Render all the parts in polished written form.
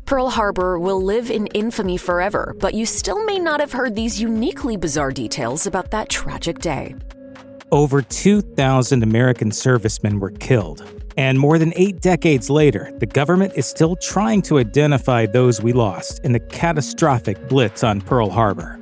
Pearl Harbor will live in infamy forever, but you still may not have heard these uniquely bizarre details about that tragic day. Over 2,000 American servicemen were killed, and more than 8 decades later, the government is still trying to identify those we lost in the catastrophic blitz on Pearl Harbor.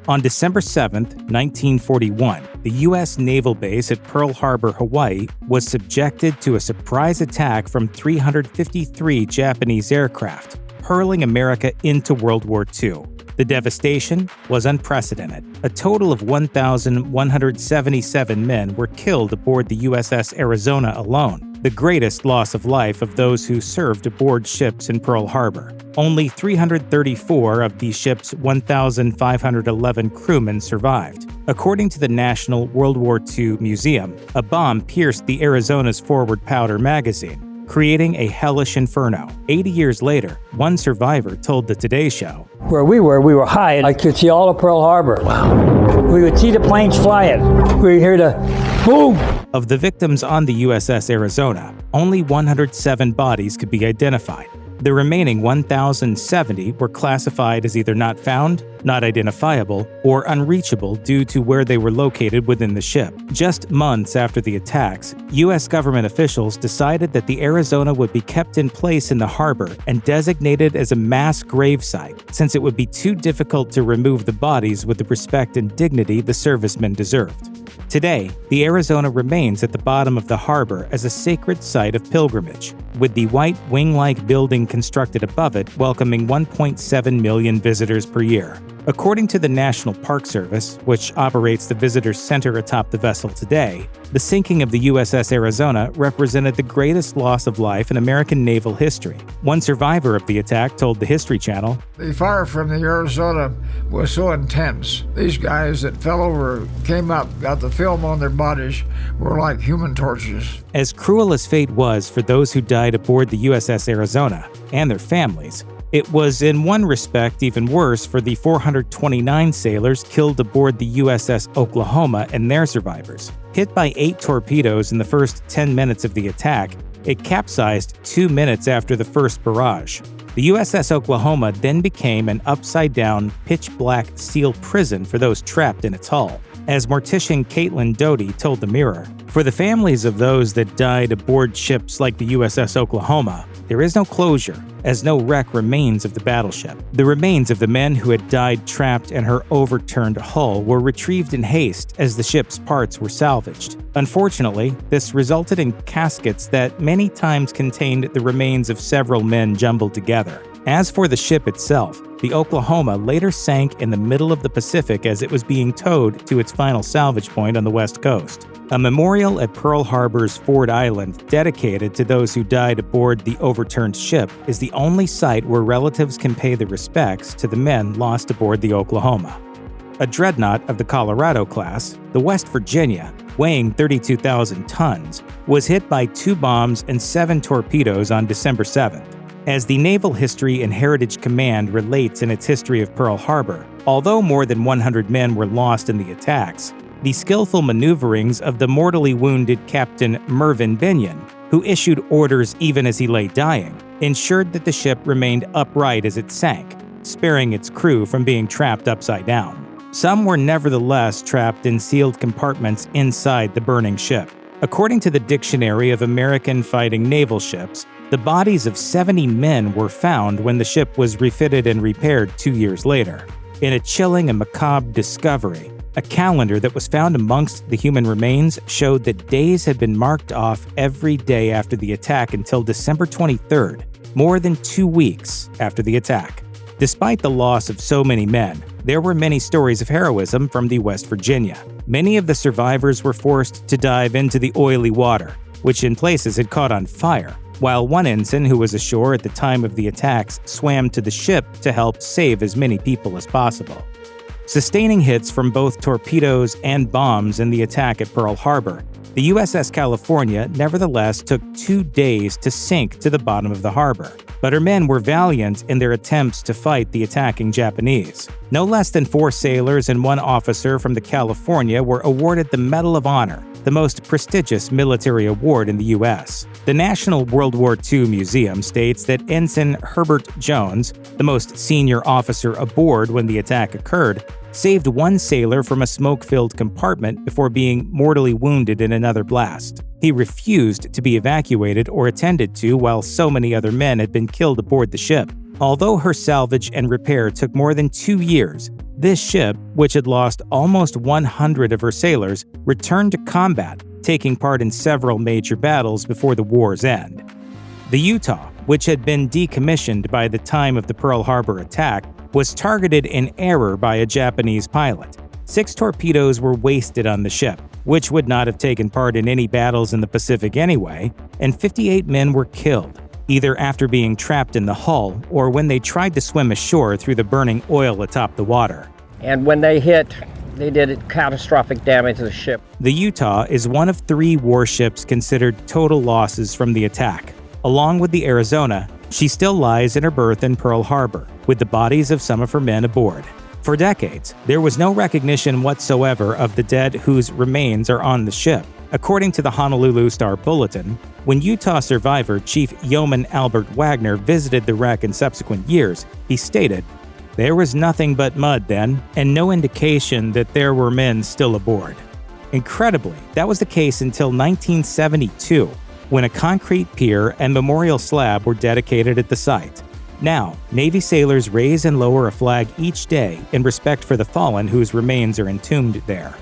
On December 7, 1941, the U.S. naval base at Pearl Harbor, Hawaii, was subjected to a surprise attack from 353 Japanese aircraft, hurling America into World War II. The devastation was unprecedented. A total of 1,177 men were killed aboard the USS Arizona alone, the greatest loss of life of those who served aboard ships in Pearl Harbor. Only 334 of the ship's 1,511 crewmen survived. According to the National World War II Museum, a bomb pierced the Arizona's forward powder magazine, creating a hellish inferno. 80 years later, one survivor told the Today Show, "Where we were high, and I could see all of Pearl Harbor. Wow. We could see the planes flying. We would hear the boom." Of the victims on the USS Arizona, only 107 bodies could be identified. The remaining 1,070 were classified as either not found, not identifiable, or unreachable due to where they were located within the ship. Just months after the attacks, U.S. government officials decided that the Arizona would be kept in place in the harbor and designated as a mass gravesite, since it would be too difficult to remove the bodies with the respect and dignity the servicemen deserved. Today, the Arizona remains at the bottom of the harbor as a sacred site of pilgrimage, with the white wing-like building constructed above it welcoming 1.7 million visitors per year. According to the National Park Service, which operates the visitor center atop the vessel today, the sinking of the USS Arizona represented the greatest loss of life in American naval history. One survivor of the attack told the History Channel, "The fire from the Arizona was so intense. These guys that fell over, came up, got the film on their bodies, were like human torches." As cruel as fate was for those who died aboard the USS Arizona and their families, it was in one respect even worse for the 429 sailors killed aboard the USS Oklahoma and their survivors. Hit by 8 torpedoes in the first 10 minutes of the attack, it capsized 2 minutes after the first barrage. The USS Oklahoma then became an upside-down, pitch-black steel prison for those trapped in its hull. As mortician Caitlin Doty told the Mirror, "For the families of those that died aboard ships like the USS Oklahoma, there is no closure, as no wreck remains of the battleship. The remains of the men who had died trapped in her overturned hull were retrieved in haste as the ship's parts were salvaged. Unfortunately, this resulted in caskets that many times contained the remains of several men jumbled together. As for the ship itself, the Oklahoma later sank in the middle of the Pacific as it was being towed to its final salvage point on the West Coast. A memorial at Pearl Harbor's Ford Island dedicated to those who died aboard the overturned ship is the only site where relatives can pay their respects to the men lost aboard the Oklahoma. A dreadnought of the Colorado class, the West Virginia, weighing 32,000 tons, was hit by 2 bombs and 7 torpedoes on December 7th. As the Naval History and Heritage Command relates in its history of Pearl Harbor, although more than 100 men were lost in the attacks, the skillful maneuverings of the mortally wounded Captain Mervyn Binion, who issued orders even as he lay dying, ensured that the ship remained upright as it sank, sparing its crew from being trapped upside down. Some were nevertheless trapped in sealed compartments inside the burning ship. According to the Dictionary of American Fighting Naval Ships, the bodies of 70 men were found when the ship was refitted and repaired 2 years later. In a chilling and macabre discovery, a calendar that was found amongst the human remains showed that days had been marked off every day after the attack until December 23rd, more than 2 weeks after the attack. Despite the loss of so many men, there were many stories of heroism from the West Virginia. Many of the survivors were forced to dive into the oily water, which in places had caught on fire, while one ensign who was ashore at the time of the attacks swam to the ship to help save as many people as possible. Sustaining hits from both torpedoes and bombs in the attack at Pearl Harbor, the USS California nevertheless took 2 days to sink to the bottom of the harbor. But her men were valiant in their attempts to fight the attacking Japanese. No less than 4 sailors and 1 officer from the California were awarded the Medal of Honor the most prestigious military award in the U.S. The National World War II Museum states that Ensign Herbert Jones, the most senior officer aboard when the attack occurred, saved one sailor from a smoke-filled compartment before being mortally wounded in another blast. He refused to be evacuated or attended to while so many other men had been killed aboard the ship. Although her salvage and repair took more than 2 years, this ship, which had lost almost 100 of her sailors, returned to combat, taking part in several major battles before the war's end. The Utah, which had been decommissioned by the time of the Pearl Harbor attack, was targeted in error by a Japanese pilot. 6 torpedoes were wasted on the ship, which would not have taken part in any battles in the Pacific anyway, and 58 men were killed, either after being trapped in the hull or when they tried to swim ashore through the burning oil atop the water. And when they hit, they did catastrophic damage to the ship. The Utah is one of 3 warships considered total losses from the attack. Along with the Arizona, she still lies in her berth in Pearl Harbor, with the bodies of some of her men aboard. For decades, there was no recognition whatsoever of the dead whose remains are on the ship. According to the Honolulu Star-Bulletin, when Utah survivor Chief Yeoman Albert Wagner visited the wreck in subsequent years, he stated, "There was nothing but mud then, and no indication that there were men still aboard." Incredibly, that was the case until 1972, when a concrete pier and memorial slab were dedicated at the site. Now, Navy sailors raise and lower a flag each day in respect for the fallen whose remains are entombed there.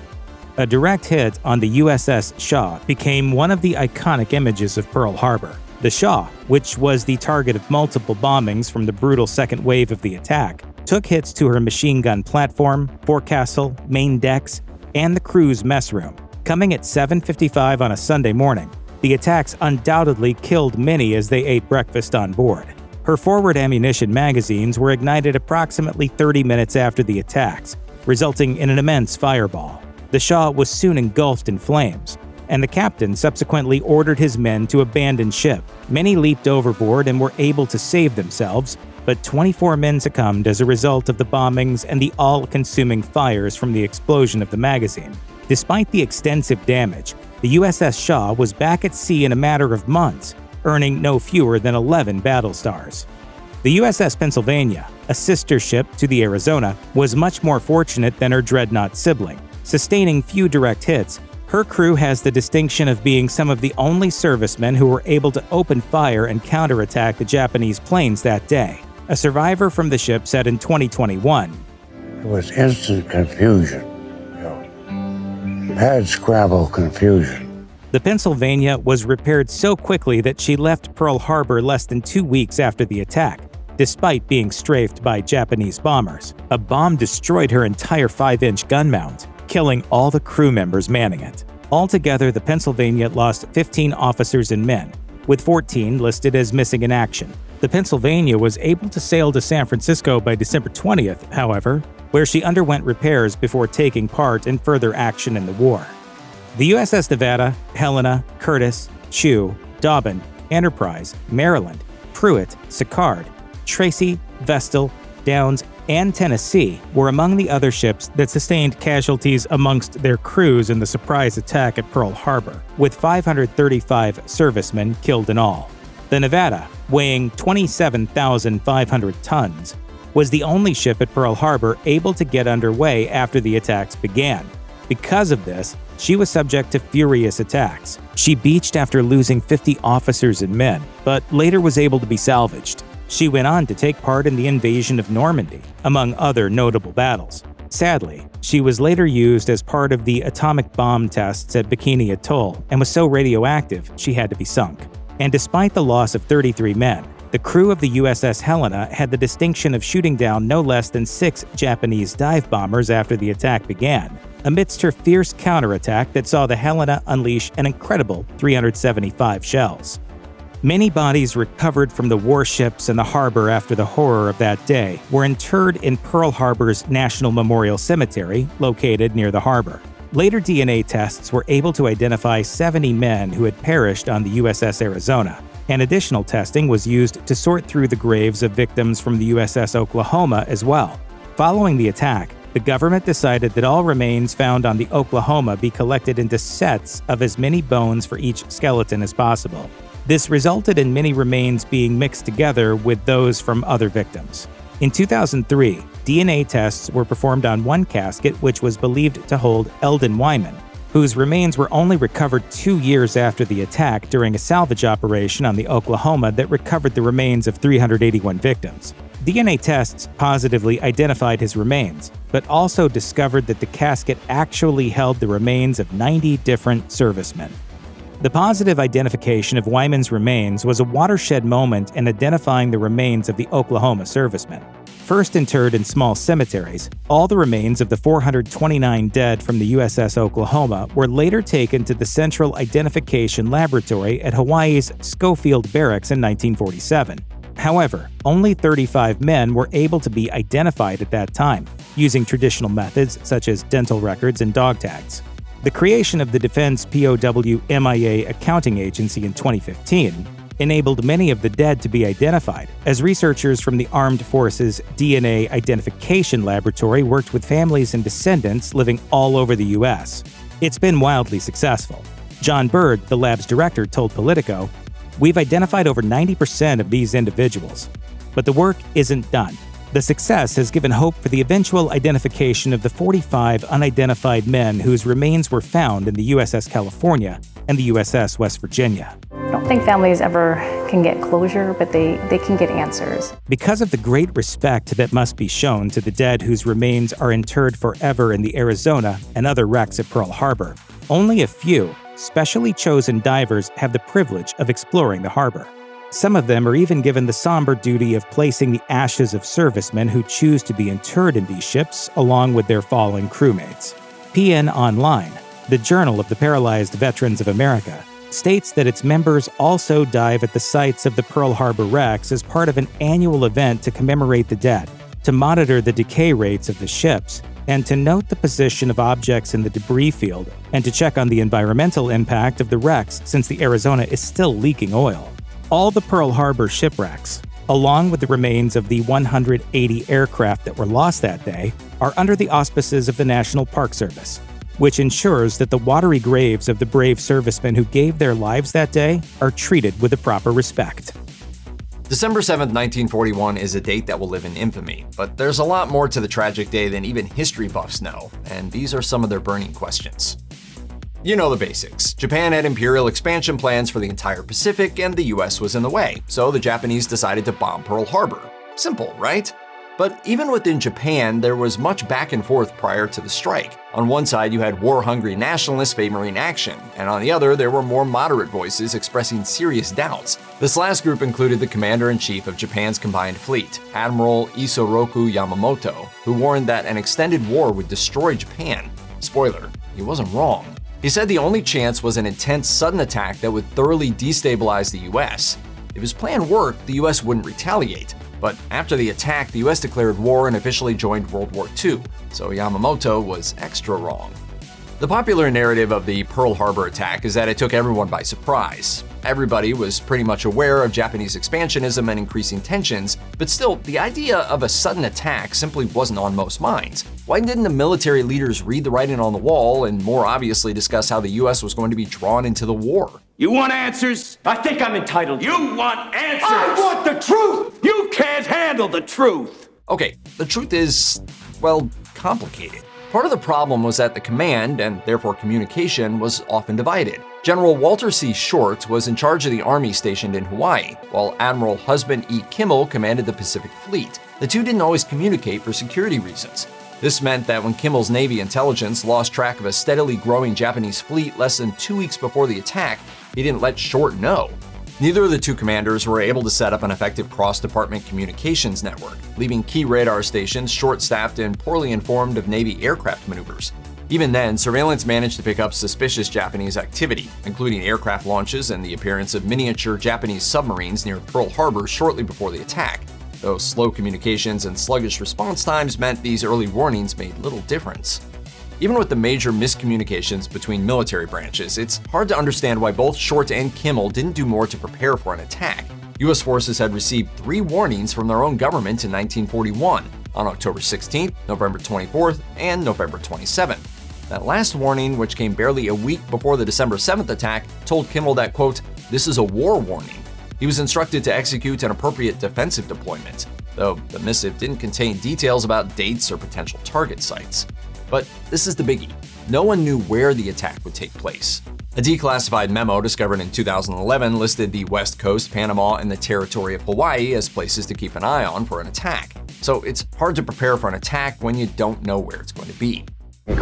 A direct hit on the USS Shaw became one of the iconic images of Pearl Harbor. The Shaw, which was the target of multiple bombings from the brutal second wave of the attack, took hits to her machine gun platform, forecastle, main decks, and the crew's mess room. Coming at 7:55 on a Sunday morning, the attacks undoubtedly killed many as they ate breakfast on board. Her forward ammunition magazines were ignited approximately 30 minutes after the attacks, resulting in an immense fireball. The Shaw was soon engulfed in flames, and the captain subsequently ordered his men to abandon ship. Many leaped overboard and were able to save themselves, but 24 men succumbed as a result of the bombings and the all-consuming fires from the explosion of the magazine. Despite the extensive damage, the USS Shaw was back at sea in a matter of months, earning no fewer than 11 battle stars. The USS Pennsylvania, a sister ship to the Arizona, was much more fortunate than her dreadnought sibling. Sustaining few direct hits, her crew has the distinction of being some of the only servicemen who were able to open fire and counterattack the Japanese planes that day. A survivor from the ship said in 2021, "It was instant confusion, Had scrabble confusion. The Pennsylvania was repaired so quickly that she left Pearl Harbor less than 2 weeks after the attack, despite being strafed by Japanese bombers. A bomb destroyed her entire 5-inch gun mount, killing all the crew members manning it. Altogether, the Pennsylvania lost 15 officers and men, with 14 listed as missing in action. The Pennsylvania was able to sail to San Francisco by December 20th, however, where she underwent repairs before taking part in further action in the war. The USS Nevada, Helena, Curtis, Chew, Dobbin, Enterprise, Maryland, Pruitt, Sicard, Tracy, Vestal, Downs, and Tennessee were among the other ships that sustained casualties amongst their crews in the surprise attack at Pearl Harbor, with 535 servicemen killed in all. The Nevada, weighing 27,500 tons, was the only ship at Pearl Harbor able to get underway after the attacks began. Because of this, she was subject to furious attacks. She beached after losing 50 officers and men, but later was able to be salvaged. She went on to take part in the invasion of Normandy, among other notable battles. Sadly, she was later used as part of the atomic bomb tests at Bikini Atoll and was so radioactive she had to be sunk. And despite the loss of 33 men, the crew of the USS Helena had the distinction of shooting down no less than 6 Japanese dive bombers after the attack began, amidst her fierce counterattack that saw the Helena unleash an incredible 375 shells. Many bodies recovered from the warships and the harbor after the horror of that day were interred in Pearl Harbor's National Memorial Cemetery, located near the harbor. Later DNA tests were able to identify 70 men who had perished on the USS Arizona, and additional testing was used to sort through the graves of victims from the USS Oklahoma as well. Following the attack, the government decided that all remains found on the Oklahoma be collected into sets of as many bones for each skeleton as possible. This resulted in many remains being mixed together with those from other victims. In 2003, DNA tests were performed on one casket which was believed to hold Eldon Wyman, whose remains were only recovered 2 years after the attack during a salvage operation on the Oklahoma that recovered the remains of 381 victims. DNA tests positively identified his remains, but also discovered that the casket actually held the remains of 90 different servicemen. The positive identification of Wyman's remains was a watershed moment in identifying the remains of the Oklahoma servicemen. First interred in small cemeteries, all the remains of the 429 dead from the USS Oklahoma were later taken to the Central Identification Laboratory at Hawaii's Schofield Barracks in 1947. However, only 35 men were able to be identified at that time, using traditional methods such as dental records and dog tags. The creation of the Defense WWII Accounting Agency in 2015 enabled many of the dead to be identified, as researchers from the Armed Forces DNA Identification Laboratory worked with families and descendants living all over the U.S. It's been wildly successful. John Bird, the lab's director, told Politico, "We've identified over 90% of these individuals. But the work isn't done. The success has given hope for the eventual identification of the 45 unidentified men whose remains were found in the USS California and the USS West Virginia." I don't think families ever can get closure, but they can get answers. Because of the great respect that must be shown to the dead whose remains are interred forever in the Arizona and other wrecks at Pearl Harbor, only a few, specially chosen divers have the privilege of exploring the harbor. Some of them are even given the somber duty of placing the ashes of servicemen who choose to be interred in these ships along with their fallen crewmates. PN Online, the Journal of the Paralyzed Veterans of America, states that its members also dive at the sites of the Pearl Harbor wrecks as part of an annual event to commemorate the dead, to monitor the decay rates of the ships, and to note the position of objects in the debris field, and to check on the environmental impact of the wrecks since the Arizona is still leaking oil. All the Pearl Harbor shipwrecks, along with the remains of the 180 aircraft that were lost that day, are under the auspices of the National Park Service, which ensures that the watery graves of the brave servicemen who gave their lives that day are treated with the proper respect. December 7, 1941 is a date that will live in infamy, but there's a lot more to the tragic day than even history buffs know, and these are some of their burning questions. You know the basics. Japan had imperial expansion plans for the entire Pacific, and the US was in the way, so the Japanese decided to bomb Pearl Harbor. Simple, right? But even within Japan, there was much back and forth prior to the strike. On one side, you had war-hungry nationalists favoring action, and on the other, there were more moderate voices expressing serious doubts. This last group included the commander-in-chief of Japan's combined fleet, Admiral Isoroku Yamamoto, who warned that an extended war would destroy Japan. Spoiler, he wasn't wrong. He said the only chance was an intense, sudden attack that would thoroughly destabilize the US. If his plan worked, the US wouldn't retaliate. But after the attack, the US declared war and officially joined World War II, so Yamamoto was extra wrong. The popular narrative of the Pearl Harbor attack is that it took everyone by surprise. Everybody was pretty much aware of Japanese expansionism and increasing tensions, but still, the idea of a sudden attack simply wasn't on most minds. Why didn't the military leaders read the writing on the wall and more obviously discuss how the US was going to be drawn into the war? You want answers? I think I'm entitled. You want answers? I want the truth! You can't handle the truth! Okay, the truth is, well, complicated. Part of the problem was that the command, and therefore communication, was often divided. General Walter C. Short was in charge of the army stationed in Hawaii, while Admiral Husband E. Kimmel commanded the Pacific Fleet. The two didn't always communicate for security reasons. This meant that when Kimmel's Navy intelligence lost track of a steadily growing Japanese fleet less than 2 weeks before the attack, he didn't let Short know. Neither of the two commanders were able to set up an effective cross-department communications network, leaving key radar stations short-staffed and poorly informed of Navy aircraft maneuvers. Even then, surveillance managed to pick up suspicious Japanese activity, including aircraft launches and the appearance of miniature Japanese submarines near Pearl Harbor shortly before the attack. Though slow communications and sluggish response times meant these early warnings made little difference. Even with the major miscommunications between military branches, it's hard to understand why both Short and Kimmel didn't do more to prepare for an attack. US forces had received 3 warnings from their own government in 1941. on October 16th, November 24th, and November 27th. That last warning, which came barely a week before the December 7th attack, told Kimmel that, quote, "This is a war warning." He was instructed to execute an appropriate defensive deployment, though the missive didn't contain details about dates or potential target sites. But this is the biggie. No one knew where the attack would take place. A declassified memo discovered in 2011 listed the West Coast, Panama, and the territory of Hawaii as places to keep an eye on for an attack. So it's hard to prepare for an attack when you don't know where it's going to be. By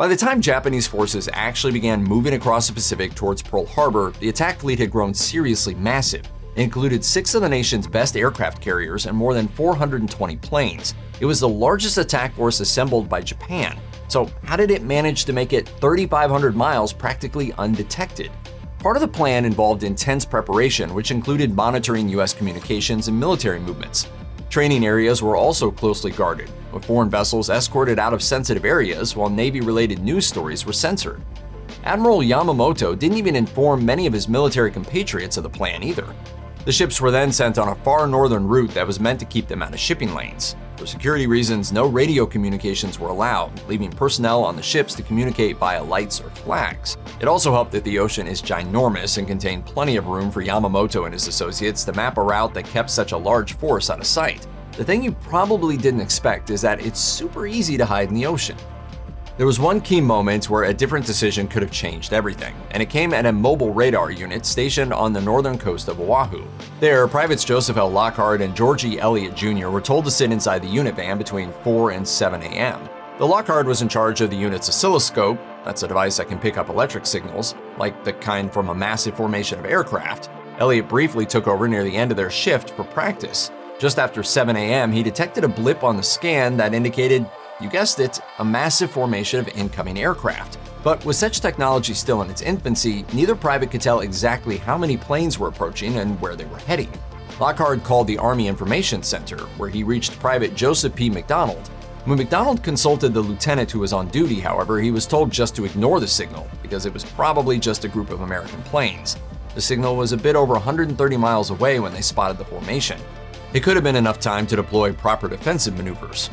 the time Japanese forces actually began moving across the Pacific towards Pearl Harbor, the attack fleet had grown seriously massive. It included 6 of the nation's best aircraft carriers and more than 420 planes. It was the largest attack force assembled by Japan. So how did it manage to make it 3,500 miles practically undetected? Part of the plan involved intense preparation, which included monitoring U.S. communications and military movements. Training areas were also closely guarded, with foreign vessels escorted out of sensitive areas while Navy-related news stories were censored. Admiral Yamamoto didn't even inform many of his military compatriots of the plan either. The ships were then sent on a far northern route that was meant to keep them out of shipping lanes. For security reasons, no radio communications were allowed, leaving personnel on the ships to communicate via lights or flags. It also helped that the ocean is ginormous and contained plenty of room for Yamamoto and his associates to map a route that kept such a large force out of sight. The thing you probably didn't expect is that it's super easy to hide in the ocean. There was one key moment where a different decision could have changed everything, and it came at a mobile radar unit stationed on the northern coast of Oahu. There, Privates Joseph L. Lockhart and Georgie Elliott Jr. were told to sit inside the unit van between 4 and 7 a.m. The Lockhart was in charge of the unit's oscilloscope. That's a device that can pick up electric signals, like the kind from a massive formation of aircraft. Elliott briefly took over near the end of their shift for practice. Just after 7 a.m., he detected a blip on the scan that indicated, you guessed it, a massive formation of incoming aircraft. But with such technology still in its infancy, neither private could tell exactly how many planes were approaching and where they were heading. Lockhart called the Army Information Center, where he reached Private Joseph P. McDonald. When McDonald consulted the lieutenant who was on duty, however, he was told just to ignore the signal, because it was probably just a group of American planes. The signal was a bit over 130 miles away when they spotted the formation. It could have been enough time to deploy proper defensive maneuvers.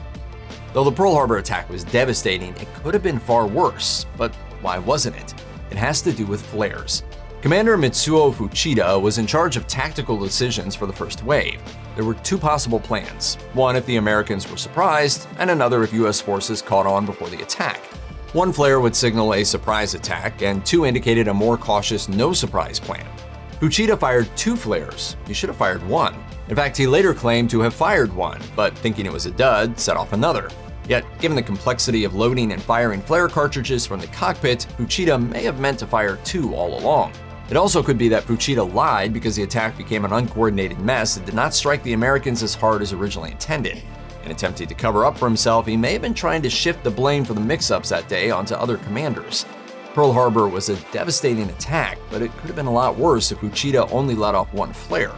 Though the Pearl Harbor attack was devastating, it could have been far worse. But why wasn't it? It has to do with flares. Commander Mitsuo Fuchida was in charge of tactical decisions for the first wave. There were 2 possible plans, one if the Americans were surprised, and another if U.S. forces caught on before the attack. One flare would signal a surprise attack, and 2 indicated a more cautious no-surprise plan. Fuchida fired 2 flares. He should have fired 1. In fact, he later claimed to have fired 1, but thinking it was a dud, set off another. Yet, given the complexity of loading and firing flare cartridges from the cockpit, Fuchida may have meant to fire 2 all along. It also could be that Fuchida lied because the attack became an uncoordinated mess and did not strike the Americans as hard as originally intended. In attempting to cover up for himself, he may have been trying to shift the blame for the mix-ups that day onto other commanders. Pearl Harbor was a devastating attack, but it could have been a lot worse if Fuchida only let off 1 flare.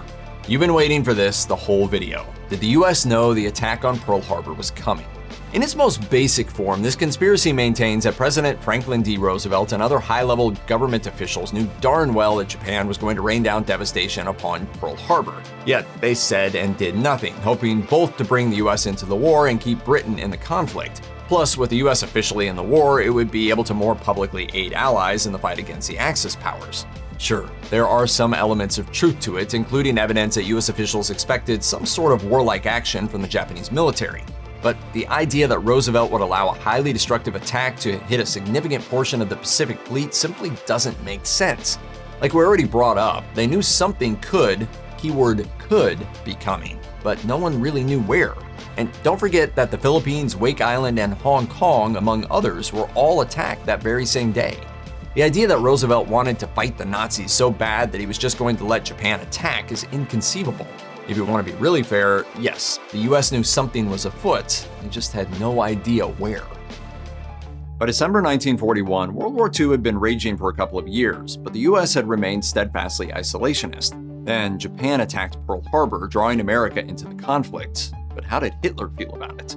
You've been waiting for this the whole video. Did the US know the attack on Pearl Harbor was coming? In its most basic form, this conspiracy maintains that President Franklin D. Roosevelt and other high-level government officials knew darn well that Japan was going to rain down devastation upon Pearl Harbor. Yet they said and did nothing, hoping both to bring the US into the war and keep Britain in the conflict. Plus, with the US officially in the war, it would be able to more publicly aid allies in the fight against the Axis powers. Sure, there are some elements of truth to it, including evidence that US officials expected some sort of warlike action from the Japanese military. But the idea that Roosevelt would allow a highly destructive attack to hit a significant portion of the Pacific Fleet simply doesn't make sense. Like we already brought up, they knew something could, keyword could, be coming, but no one really knew where. And don't forget that the Philippines, Wake Island, and Hong Kong, among others, were all attacked that very same day. The idea that Roosevelt wanted to fight the Nazis so bad that he was just going to let Japan attack is inconceivable. If you want to be really fair, yes, the US knew something was afoot, they just had no idea where. By December 1941, World War II had been raging for a couple of years, but the US had remained steadfastly isolationist. Then Japan attacked Pearl Harbor, drawing America into the conflict. But how did Hitler feel about it?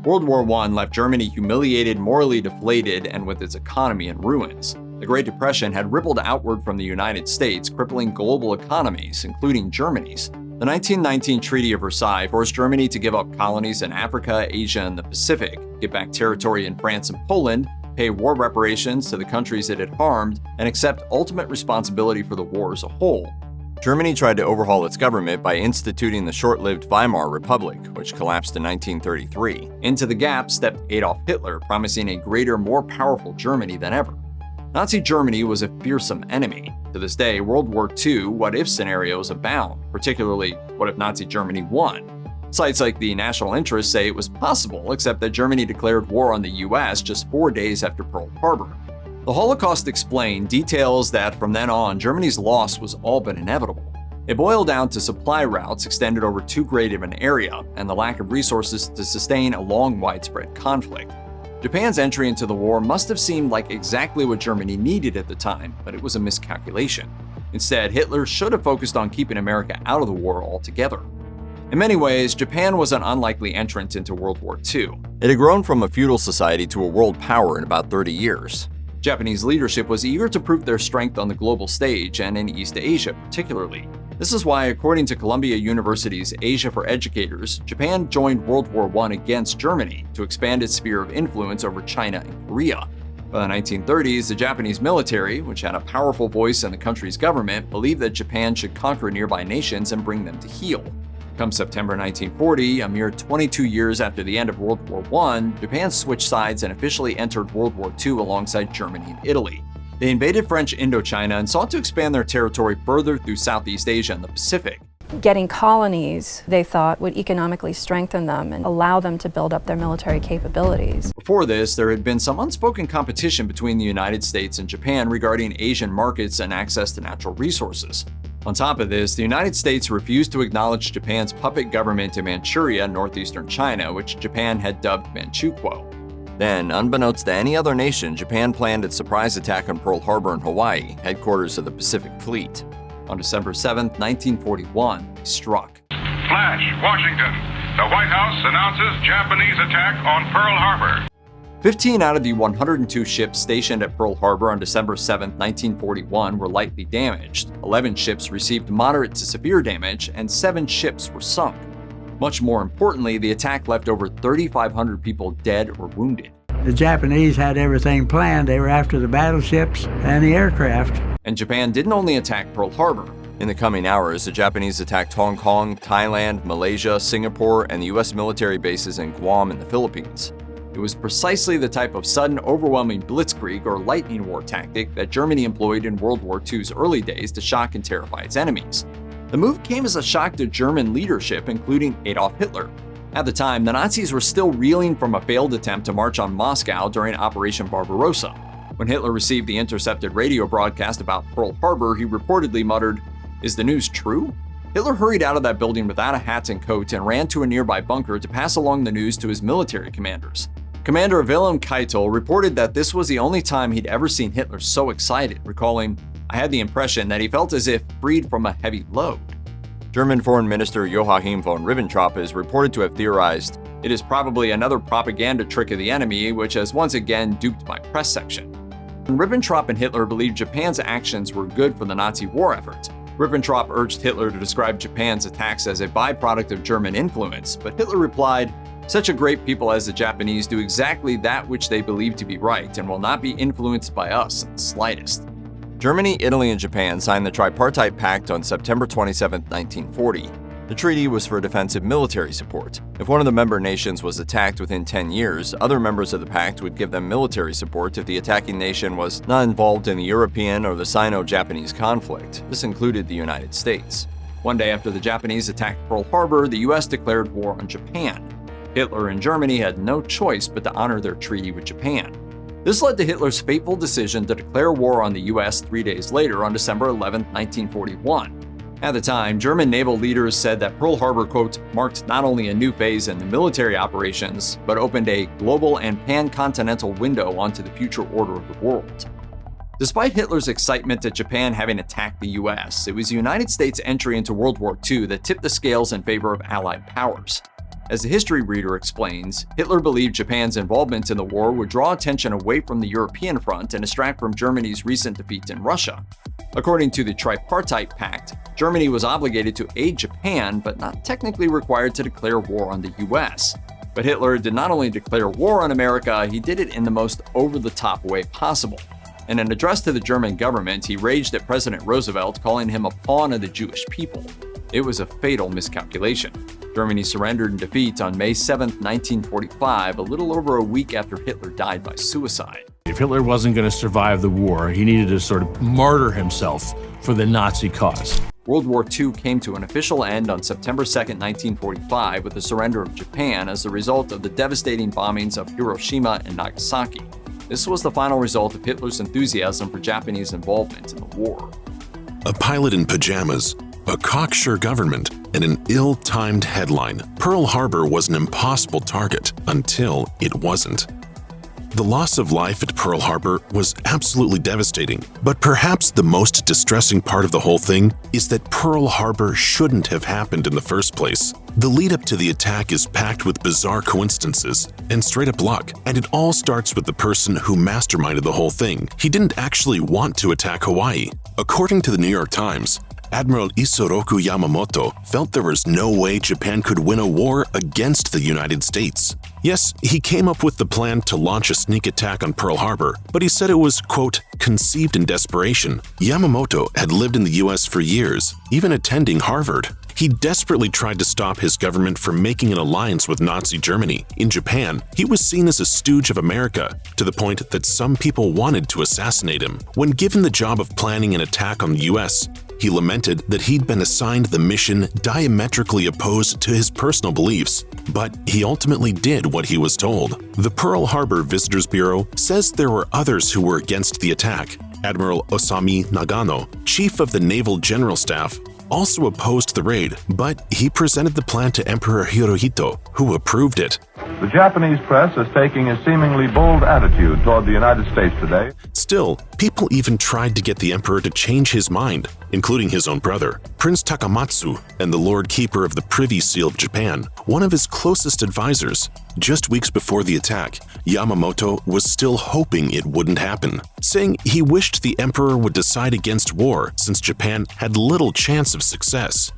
World War I left Germany humiliated, morally deflated, and with its economy in ruins. The Great Depression had rippled outward from the United States, crippling global economies, including Germany's. The 1919 Treaty of Versailles forced Germany to give up colonies in Africa, Asia, and the Pacific, give back territory in France and Poland, pay war reparations to the countries it had harmed, and accept ultimate responsibility for the war as a whole. Germany tried to overhaul its government by instituting the short-lived Weimar Republic, which collapsed in 1933. Into the gap stepped Adolf Hitler, promising a greater, more powerful Germany than ever. Nazi Germany was a fearsome enemy. To this day, World War II what-if scenarios abound, particularly what if Nazi Germany won? Sites like the National Interest say it was possible, except that Germany declared war on the US just 4 days after Pearl Harbor. The Holocaust Explained details that from then on, Germany's loss was all but inevitable. It boiled down to supply routes extended over too great of an area and the lack of resources to sustain a long, widespread conflict. Japan's entry into the war must have seemed like exactly what Germany needed at the time, but it was a miscalculation. Instead, Hitler should have focused on keeping America out of the war altogether. In many ways, Japan was an unlikely entrant into World War II. It had grown from a feudal society to a world power in about 30 years. Japanese leadership was eager to prove their strength on the global stage and in East Asia particularly. This is why, according to Columbia University's Asia for Educators, Japan joined World War I against Germany to expand its sphere of influence over China and Korea. By the 1930s, the Japanese military, which had a powerful voice in the country's government, believed that Japan should conquer nearby nations and bring them to heel. Come September 1940, a mere 22 years after the end of World War I, Japan switched sides and officially entered World War II alongside Germany and Italy. They invaded French Indochina and sought to expand their territory further through Southeast Asia and the Pacific. Getting colonies, they thought, would economically strengthen them and allow them to build up their military capabilities. Before this, there had been some unspoken competition between the United States and Japan regarding Asian markets and access to natural resources. On top of this, the United States refused to acknowledge Japan's puppet government in Manchuria, northeastern China, which Japan had dubbed Manchukuo. Then, unbeknownst to any other nation, Japan planned its surprise attack on Pearl Harbor in Hawaii, headquarters of the Pacific Fleet. On December 7, 1941, they struck. Flash, Washington. The White House announces Japanese attack on Pearl Harbor. 15 out of the 102 ships stationed at Pearl Harbor on December 7, 1941 were lightly damaged, 11 ships received moderate to severe damage, and 7 ships were sunk. Much more importantly, the attack left over 3,500 people dead or wounded. The Japanese had everything planned. They were after the battleships and the aircraft. And Japan didn't only attack Pearl Harbor. In the coming hours, the Japanese attacked Hong Kong, Thailand, Malaysia, Singapore, and the US military bases in Guam and the Philippines. It was precisely the type of sudden, overwhelming blitzkrieg or lightning war tactic that Germany employed in World War II's early days to shock and terrify its enemies. The move came as a shock to German leadership, including Adolf Hitler. At the time, the Nazis were still reeling from a failed attempt to march on Moscow during Operation Barbarossa. When Hitler received the intercepted radio broadcast about Pearl Harbor, he reportedly muttered, "Is the news true?" Hitler hurried out of that building without a hat and coat and ran to a nearby bunker to pass along the news to his military commanders. Commander Wilhelm Keitel reported that this was the only time he'd ever seen Hitler so excited, recalling, "I had the impression that he felt as if freed from a heavy load." German Foreign Minister Joachim von Ribbentrop is reported to have theorized, "It is probably another propaganda trick of the enemy, which has once again duped my press section." Ribbentrop and Hitler believed Japan's actions were good for the Nazi war effort. Ribbentrop urged Hitler to describe Japan's attacks as a byproduct of German influence, but Hitler replied, "Such a great people as the Japanese do exactly that which they believe to be right and will not be influenced by us in the slightest." Germany, Italy, and Japan signed the Tripartite Pact on September 27, 1940. The treaty was for defensive military support. If one of the member nations was attacked within 10 years, other members of the pact would give them military support if the attacking nation was not involved in the European or the Sino-Japanese conflict. This included the United States. One day after the Japanese attacked Pearl Harbor, the US declared war on Japan. Hitler and Germany had no choice but to honor their treaty with Japan. This led to Hitler's fateful decision to declare war on the US 3 days later on December 11, 1941. At the time, German naval leaders said that Pearl Harbor, quote, marked not only a new phase in the military operations, but opened a global and pan-continental window onto the future order of the world. Despite Hitler's excitement at Japan having attacked the US, it was the United States' entry into World War II that tipped the scales in favor of Allied powers. As the history reader explains, Hitler believed Japan's involvement in the war would draw attention away from the European front and distract from Germany's recent defeat in Russia. According to the Tripartite Pact, Germany was obligated to aid Japan, but not technically required to declare war on the US. But Hitler did not only declare war on America, he did it in the most over-the-top way possible. In an address to the German government, he raged at President Roosevelt, calling him a pawn of the Jewish people. It was a fatal miscalculation. Germany surrendered in defeat on May 7, 1945, a little over a week after Hitler died by suicide. If Hitler wasn't going to survive the war, he needed to sort of martyr himself for the Nazi cause. World War II came to an official end on September 2, 1945, with the surrender of Japan as the result of the devastating bombings of Hiroshima and Nagasaki. This was the final result of Hitler's enthusiasm for Japanese involvement in the war. A pilot in pajamas, a cocksure government, and an ill-timed headline. Pearl Harbor was an impossible target until it wasn't. The loss of life at Pearl Harbor was absolutely devastating, but perhaps the most distressing part of the whole thing is that Pearl Harbor shouldn't have happened in the first place. The lead-up to the attack is packed with bizarre coincidences and straight-up luck, and it all starts with the person who masterminded the whole thing. He didn't actually want to attack Hawaii. According to the New York Times, Admiral Isoroku Yamamoto felt there was no way Japan could win a war against the United States. Yes, he came up with the plan to launch a sneak attack on Pearl Harbor, but he said it was, quote, conceived in desperation. Yamamoto had lived in the US for years, even attending Harvard. He desperately tried to stop his government from making an alliance with Nazi Germany. In Japan, he was seen as a stooge of America, to the point that some people wanted to assassinate him. When given the job of planning an attack on the US, he lamented that he'd been assigned the mission diametrically opposed to his personal beliefs, but he ultimately did what he was told. The Pearl Harbor Visitors Bureau says there were others who were against the attack. Admiral Osami Nagano, chief of the Naval General Staff, also opposed the raid, but he presented the plan to Emperor Hirohito, who approved it. The Japanese press is taking a seemingly bold attitude toward the United States today. Still, people even tried to get the emperor to change his mind, including his own brother, Prince Takamatsu, and the Lord Keeper of the Privy Seal of Japan, one of his closest advisors. Just weeks before the attack, Yamamoto was still hoping it wouldn't happen, saying he wished the emperor would decide against war since Japan had little chance of success.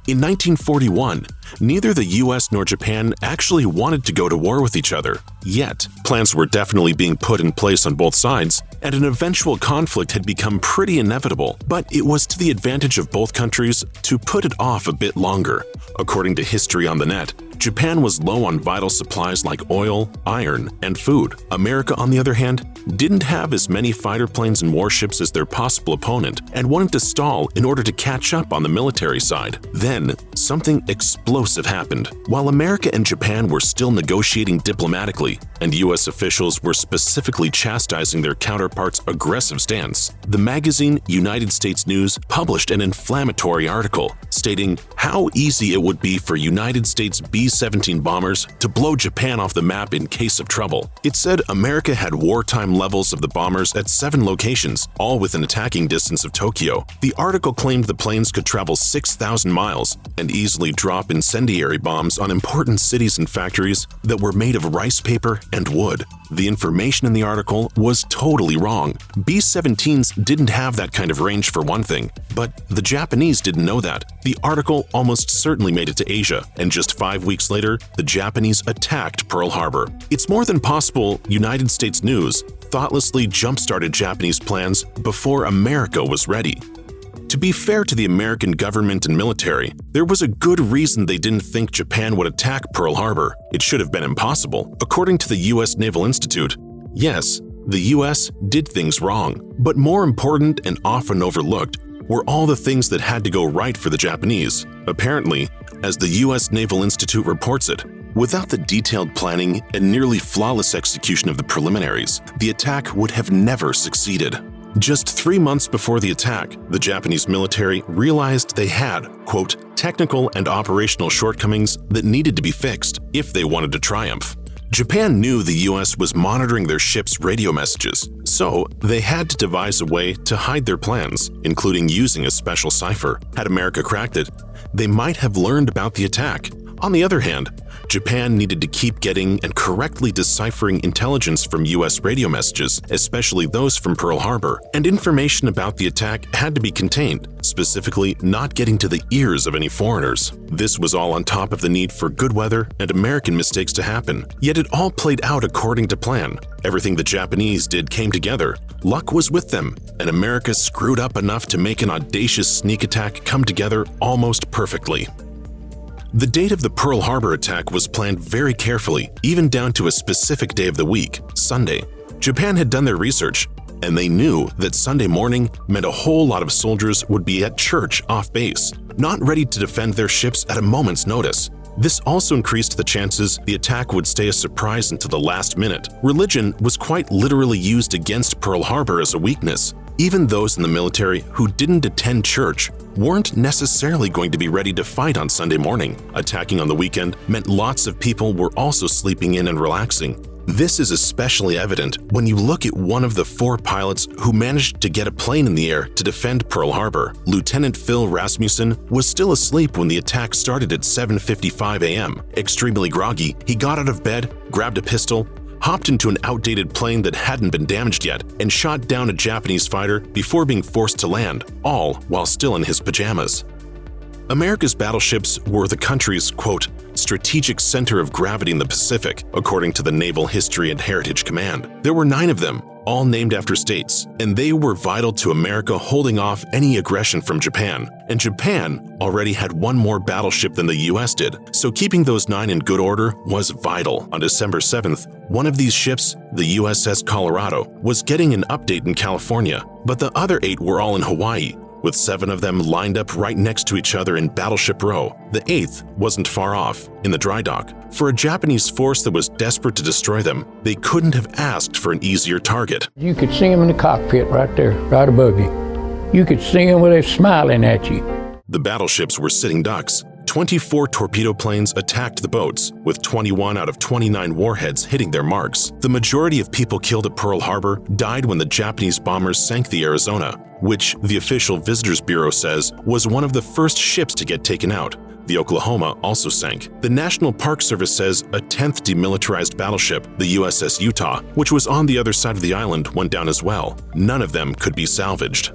In 1941, neither the US nor Japan actually wanted to go to war with each other. Yet, plans were definitely being put in place on both sides, and an eventual conflict had become pretty inevitable, but it was to the advantage of both countries to put it off a bit longer. According to History on the Net, Japan was low on vital supplies like oil, iron, and food. America, on the other hand, didn't have as many fighter planes and warships as their possible opponent and wanted to stall in order to catch up on the military side. Then, something explosive happened. While America and Japan were still negotiating diplomatically, and US officials were specifically chastising their counterparts' aggressive stance, the magazine United States News published an inflammatory article stating how easy it would be for United States B-17 bombers to blow Japan off the map in case of trouble. It said America had wartime levels of the bombers at 7 locations, all within attacking distance of Tokyo. The article claimed the planes could travel 6,000 miles and easily drop incendiary bombs on important cities and factories that were made of rice paper and wood. The information in the article was totally wrong. B-17s didn't have that kind of range for one thing, but the Japanese didn't know that. The article almost certainly made it to Asia, and just 5 weeks later, the Japanese attacked Pearl Harbor. It's more than possible United States News thoughtlessly jump-started Japanese plans before America was ready. To be fair to the American government and military, there was a good reason they didn't think Japan would attack Pearl Harbor. It should have been impossible. According to the U.S. Naval Institute, yes, the U.S. did things wrong, but more important and often overlooked were all the things that had to go right for the Japanese. Apparently, as the U.S. Naval Institute reports it, without the detailed planning and nearly flawless execution of the preliminaries, the attack would have never succeeded. Just 3 months before the attack, the Japanese military realized they had, quote, technical and operational shortcomings that needed to be fixed if they wanted to triumph. Japan knew the US was monitoring their ships' radio messages, so they had to devise a way to hide their plans, including using a special cipher. Had America cracked it, they might have learned about the attack. On the other hand, Japan needed to keep getting and correctly deciphering intelligence from U.S. radio messages, especially those from Pearl Harbor, and information about the attack had to be contained, specifically not getting to the ears of any foreigners. This was all on top of the need for good weather and American mistakes to happen, yet it all played out according to plan. Everything the Japanese did came together. Luck was with them, and America screwed up enough to make an audacious sneak attack come together almost perfectly. The date of the Pearl Harbor attack was planned very carefully, even down to a specific day of the week, Sunday. Japan had done their research, and they knew that Sunday morning meant a whole lot of soldiers would be at church off base, not ready to defend their ships at a moment's notice. This also increased the chances the attack would stay a surprise until the last minute. Religion was quite literally used against Pearl Harbor as a weakness. Even those in the military who didn't attend church weren't necessarily going to be ready to fight on Sunday morning. Attacking on the weekend meant lots of people were also sleeping in and relaxing. This is especially evident when you look at one of the 4 pilots who managed to get a plane in the air to defend Pearl Harbor. Lieutenant Phil Rasmussen was still asleep when the attack started at 7:55 a.m. Extremely groggy, he got out of bed, grabbed a pistol, hopped into an outdated plane that hadn't been damaged yet, and shot down a Japanese fighter before being forced to land, all while still in his pajamas. America's battleships were the country's, quote, strategic center of gravity in the Pacific, according to the Naval History and Heritage Command. There were 9 of them, all named after states, and they were vital to America holding off any aggression from Japan. And Japan already had 1 more battleship than the US did, so keeping those 9 in good order was vital. On December 7th, one of these ships, the USS Colorado, was getting an update in California, but the other 8 were all in Hawaii, with 7 of them lined up right next to each other in Battleship Row. The 8th wasn't far off, in the dry dock. For a Japanese force that was desperate to destroy them, they couldn't have asked for an easier target. You could see them in the cockpit right there, right above you. You could see them when they're smiling at you. The battleships were sitting ducks. 24 torpedo planes attacked the boats, with 21 out of 29 warheads hitting their marks. The majority of people killed at Pearl Harbor died when the Japanese bombers sank the Arizona, which the official Visitors Bureau says was one of the first ships to get taken out. The Oklahoma also sank. The National Park Service says a 10th demilitarized battleship, the USS Utah, which was on the other side of the island, went down as well. None of them could be salvaged.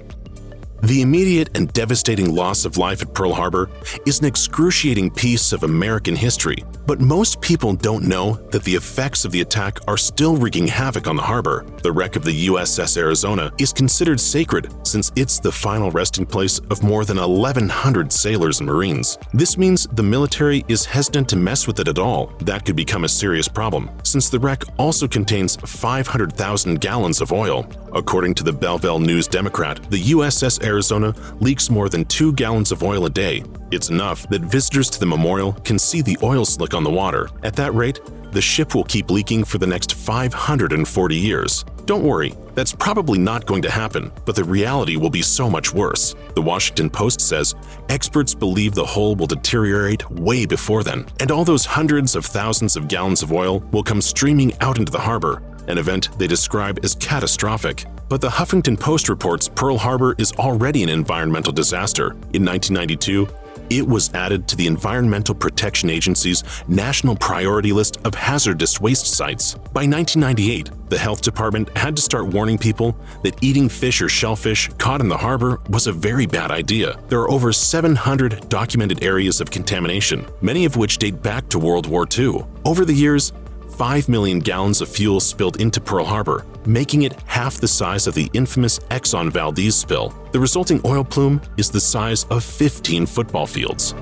The immediate and devastating loss of life at Pearl Harbor is an excruciating piece of American history, but most people don't know that the effects of the attack are still wreaking havoc on the harbor. The wreck of the USS Arizona is considered sacred since it's the final resting place of more than 1,100 sailors and Marines. This means the military is hesitant to mess with it at all. That could become a serious problem, since the wreck also contains 500,000 gallons of oil. According to the Belleville News-Democrat, the USS Arizona leaks more than 2 gallons of oil a day. It's enough that visitors to the memorial can see the oil slick on the water. At that rate, the ship will keep leaking for the next 540 years. Don't worry, that's probably not going to happen, but the reality will be so much worse. The Washington Post says experts believe the hull will deteriorate way before then, and all those hundreds of thousands of gallons of oil will come streaming out into the harbor, an event they describe as catastrophic. But the Huffington Post reports Pearl Harbor is already an environmental disaster. In 1992, it was added to the Environmental Protection Agency's National Priority List of hazardous waste sites. By 1998, the health department had to start warning people that eating fish or shellfish caught in the harbor was a very bad idea. There are over 700 documented areas of contamination, many of which date back to World War II. Over the years, 5 million gallons of fuel spilled into Pearl Harbor, making it half the size of the infamous Exxon Valdez spill. The resulting oil plume is the size of 15 football fields.